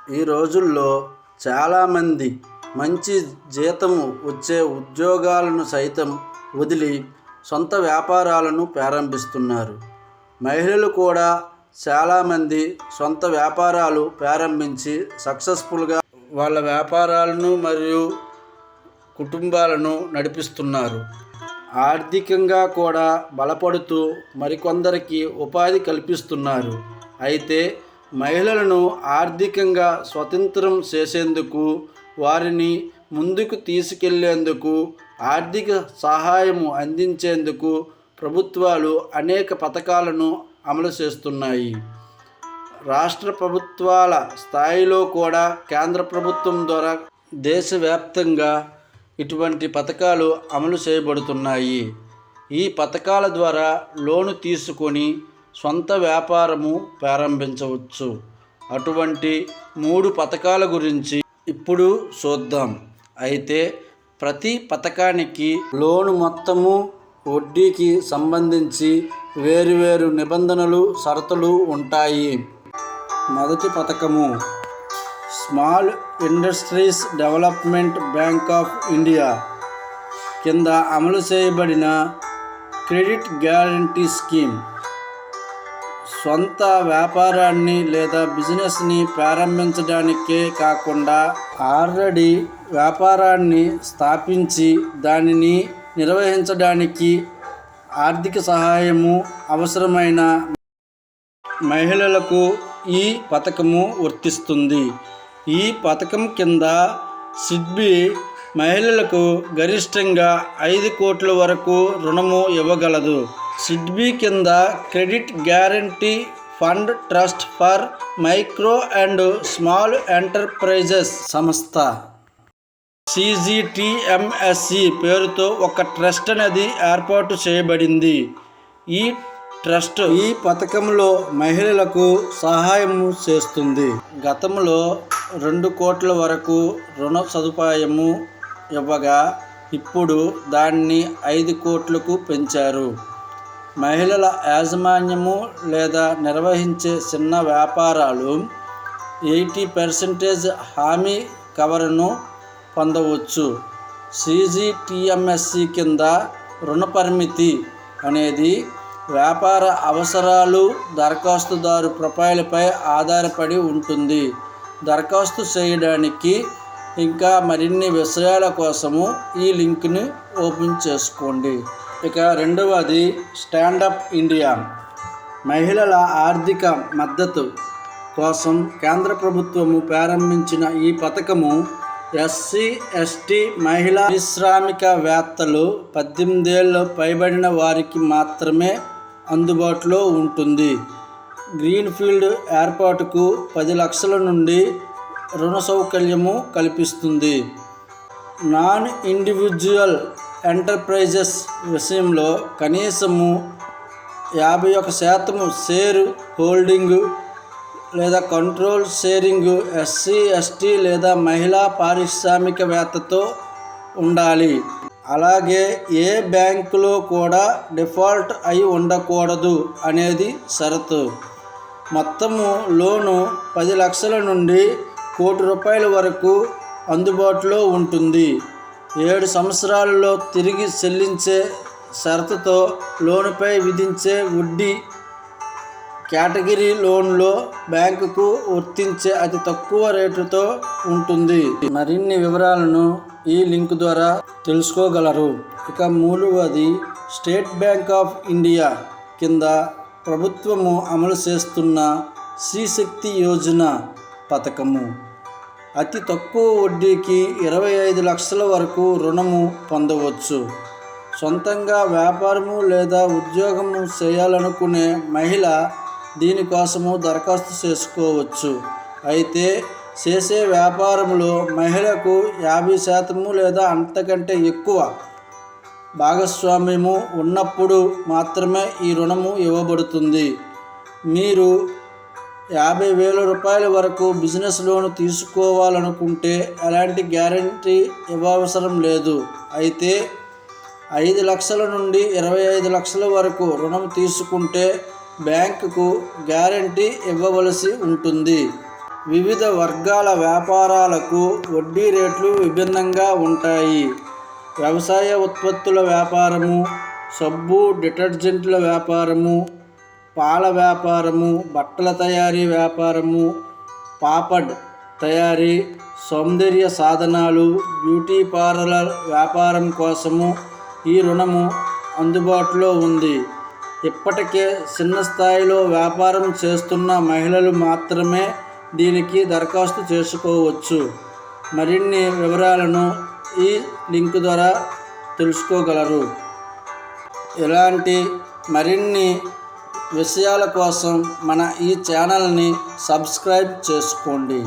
ఈ రోజుల్లో చాలామంది మంచి జీతం వచ్చే ఉద్యోగాలను సైతం వదిలి సొంత వ్యాపారాలను ప్రారంభిస్తున్నారు. మహిళలు కూడా చాలామంది సొంత వ్యాపారాలు ప్రారంభించి సక్సెస్ఫుల్గా వాళ్ళ వ్యాపారాలను మరియు కుటుంబాలను నడిపిస్తున్నారు. ఆర్థికంగా కూడా బలపడుతూ మరికొందరికి ఉపాధి కల్పిస్తున్నారు. అయితే మహిళలను ఆర్థికంగా స్వతంత్రం చేసేందుకు, వారిని ముందుకు తీసుకెళ్లేందుకు, ఆర్థిక సహాయం అందించేందుకు ప్రభుత్వాలు అనేక పథకాలను అమలు చేస్తున్నాయి. రాష్ట్ర ప్రభుత్వాల స్థాయిలో కూడా కేంద్ర ప్రభుత్వం ద్వారా దేశవ్యాప్తంగా ఇటువంటి పథకాలు అమలు చేయబడుతున్నాయి. ఈ పథకాల ద్వారా లోను తీసుకొని సొంత వ్యాపారము ప్రారంభించవచ్చు. అటువంటి 3 పథకాల గురించి ఇప్పుడు చూద్దాం. అయితే ప్రతి పథకానికి లోను మొత్తము, వడ్డీకి సంబంధించి వేరువేరు నిబంధనలు, షరతులు ఉంటాయి. మొదటి పథకము small industries development bank of India కింద అమలు చేయబడిన క్రెడిట్ గ్యారంటీ స్కీమ్. సొంత వ్యాపారాన్ని లేదా బిజినెస్ని ప్రారంభించడానికే కాకుండా ఆల్రెడీ వ్యాపారాన్ని స్థాపించి దానిని నిర్వహించడానికి ఆర్థిక సహాయము అవసరమైన మహిళలకు ఈ పథకము వర్తిస్తుంది. ఈ పథకం కింద సిడ్బీ మహిళలకు గరిష్టంగా 5 కోట్ల వరకు రుణము ఇవ్వగలదు. సిడ్బీ కింద credit guarantee fund trust for micro and small enterprises సంస్థ CGTMSE పేరుతో ఒక ట్రస్ట్ అనేది ఏర్పాటు చేయబడింది. ఈ ట్రస్ట్ ఈ పథకంలో మహిళలకు సహాయం చేస్తుంది. గతంలో 2 కోట్ల వరకు రుణ సదుపాయము ఇవ్వగా ఇప్పుడు దాన్ని 5 కోట్లకు పెంచారు. మహిళల యాజమాన్యము లేదా నిర్వహించే చిన్న వ్యాపారాలు 80% హామీ కవర్ను పొందవచ్చు. CGTMSE కింద రుణ పరిమితి అనేది వ్యాపార అవసరాలు, దరఖాస్తుదారు ప్రొఫైల్పై ఆధారపడి ఉంటుంది. దరఖాస్తు చేయడానికి ఇంకా మరిన్ని విషయాల కోసము ఈ లింక్ని ఓపెన్ చేసుకోండి. ఇక రెండవది స్టాండప్ ఇండియా. మహిళల ఆర్థిక మద్దతు కోసం కేంద్ర ప్రభుత్వము ప్రారంభించిన ఈ పథకము SC/ST మహిళా పారిశ్రామికవేత్తలు 18 ఏళ్ళు పైబడిన వారికి మాత్రమే అందుబాటులో ఉంటుంది. గ్రీన్ఫీల్డ్ ఏర్పాటుకు 10 లక్షల నుండి రుణ సౌకర్యము కల్పిస్తుంది. నాన్ ఇండివిజువల్ ఎంటర్ప్రైజెస్ విషయంలో కనీసము 51% షేర్ హోల్డింగ్ లేదా కంట్రోల్ షేరింగ్ SC/ST లేదా మహిళా పారిశ్రామికవేత్తతో ఉండాలి. అలాగే ఏ బ్యాంకులో కూడా డిఫాల్ట్ అయి ఉండకూడదు అనేది షరతు. మొత్తము లోను 10 లక్షల నుండి ₹1 కోటి వరకు అందుబాటులో ఉంటుంది. 7 సంవత్సరాలలో తిరిగి చెల్లించే షరతుతో లోనుపై విధించే వడ్డీ కేటగిరీ లోన్లో బ్యాంకుకు వర్తించే అతి తక్కువ రేటుతో ఉంటుంది. మరిన్ని వివరాలను ఈ లింక్ ద్వారా తెలుసుకోగలరు. ఇక మూడవది స్టేట్ బ్యాంక్ ఆఫ్ ఇండియా కింద ప్రభుత్వము అమలు చేస్తున్న శ్రీశక్తి యోజన పథకము. అతి తక్కువ వడ్డీకి 25 లక్షల వరకు రుణము పొందవచ్చు. సొంతంగా వ్యాపారము లేదా ఉద్యోగము చేయాలనుకునే మహిళ దీనికోసము దరఖాస్తు చేసుకోవచ్చు. అయితే చేసే వ్యాపారంలో మహిళకు 50% లేదా అంతకంటే ఎక్కువ భాగస్వామ్యము ఉన్నప్పుడు మాత్రమే ఈ రుణము ఇవ్వబడుతుంది. మీరు ₹50,000 వరకు బిజినెస్ లోన్ తీసుకోవాలనుకుంటే ఎలాంటి గ్యారంటీ ఇవ్వవసరం లేదు. అయితే 5 లక్షల నుండి 25 లక్షల వరకు రుణం తీసుకుంటే బ్యాంకుకు గ్యారంటీ ఇవ్వవలసి ఉంటుంది. వివిధ వర్గాల వ్యాపారాలకు వడ్డీ రేట్లు విభిన్నంగా ఉంటాయి. వ్యవసాయ ఉత్పత్తుల వ్యాపారము, సబ్బు డిటర్జెంట్ల వ్యాపారము, పాల వ్యాపారము, బట్టల తయారీ వ్యాపారము, పాపడ్ తయారీ, సౌందర్య సాధనాలు, బ్యూటీ పార్లర్ వ్యాపారం కోసము ఈ రుణము అందుబాటులో ఉంది. ఇప్పటికే చిన్న స్థాయిలో వ్యాపారం చేస్తున్న మహిళలు మాత్రమే దీనికి దరఖాస్తు చేసుకోవచ్చు. మరిన్ని వివరాలను ఈ లింక్ ద్వారా తెలుసుకోగలరు. ఇలాంటి మరిన్ని విషయాల కోసం మన ఈ ఛానల్ని సబ్స్క్రైబ్ చేసుకోండి.